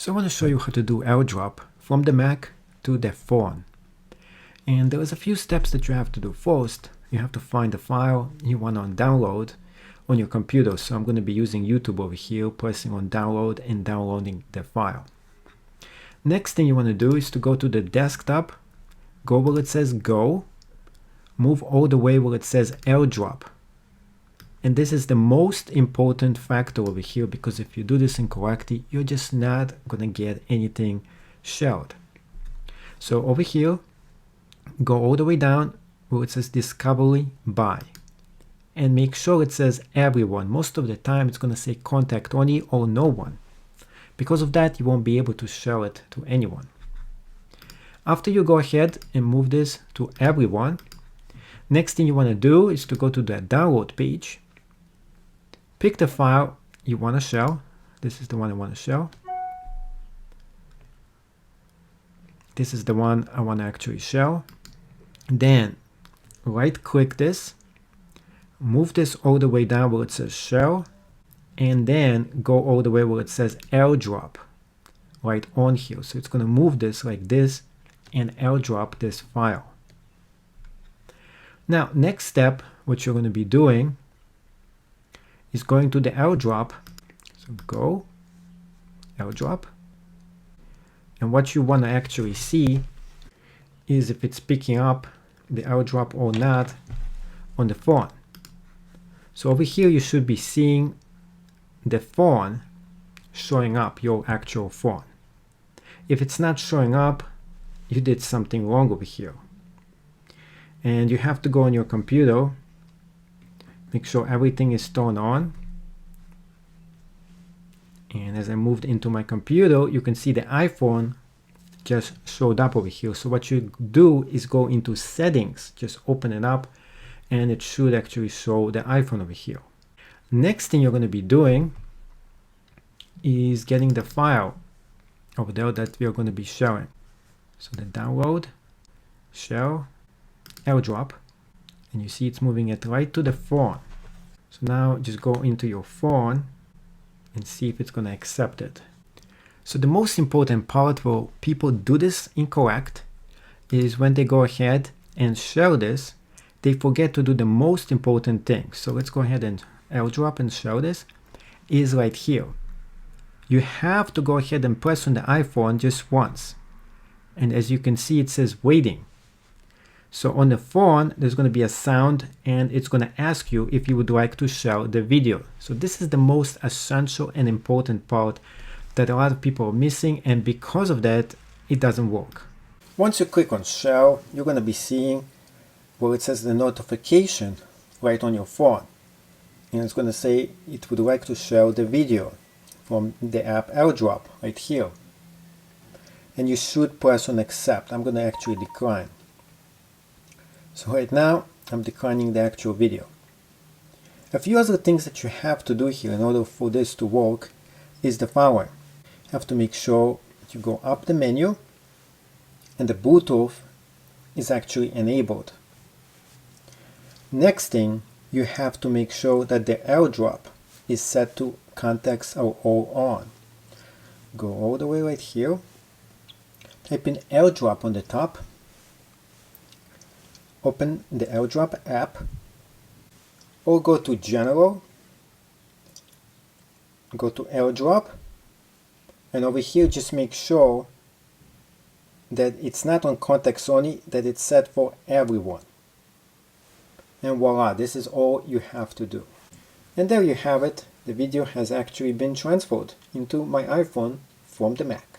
So I want to show you how to do AirDrop from the Mac to the phone. And there is a few steps that you have to do. First, you have to find the file you want to download on your computer. So I'm going to be using YouTube over here, pressing on download and downloading the file. Next thing you want to do is to go to the desktop, go where it says Go, move all the way where it says AirDrop. And this is the most important factor over here, because if you do this incorrectly, you're just not going to get anything shared. So over here, go all the way down where it says Discovery By. And make sure it says Everyone. Most of the time it's going to say Contact Only or No One. Because of that, you won't be able to share it to anyone. After you go ahead and move this to Everyone, next thing you want to do is to go to the download page. Pick the file you want to share. This is the one I want to share. This is the one I want to actually share. Then right click this, move this all the way down where it says share, and then go all the way where it says AirDrop right on here. So it's going to move this like this and AirDrop this file. Now next step, what you're going to be doing is going to the AirDrop. So go AirDrop, and what you want to actually see is if it's picking up the AirDrop or not on the phone. So over here you should be seeing the phone showing up, your actual phone. If it's not showing up, you did something wrong over here. And you have to go on your computer, make sure everything is turned on. And as I moved into my computer, you can see the iPhone just showed up over here. So what you do is go into settings, just open it up, and it should actually show the iPhone over here. Next thing you're going to be doing is getting the file over there that we are going to be sharing. So the download, share, AirDrop, and you see it's moving it right to the phone. So now just go into your phone and see if it's going to accept it. So the most important part where people do this incorrect is when they go ahead and share this, they forget to do the most important thing. So let's go ahead and AirDrop and share this, is right here. You have to go ahead and press on the iPhone just once. And as you can see, it says waiting. So on the phone, there's going to be a sound and it's going to ask you if you would like to share the video. So this is the most essential and important part that a lot of people are missing, and because of that, it doesn't work. Once you click on share, you're going to be seeing where it says the notification right on your phone. And it's going to say it would like to share the video from the app AirDrop right here. And you should press on accept. I'm going to actually decline. So right now, I'm declining the actual video. A few other things that you have to do here in order for this to work is the following. You have to make sure that you go up the menu and the Bluetooth is actually enabled. Next thing, you have to make sure that the AirDrop is set to contacts are all on. Go all the way right here, type in AirDrop on the top, open the AirDrop app, or go to General, go to AirDrop, and over here just make sure that it's not on contacts only, that it's set for everyone. And voila, this is all you have to do. And there you have it. The video has actually been transferred into my iPhone from the Mac.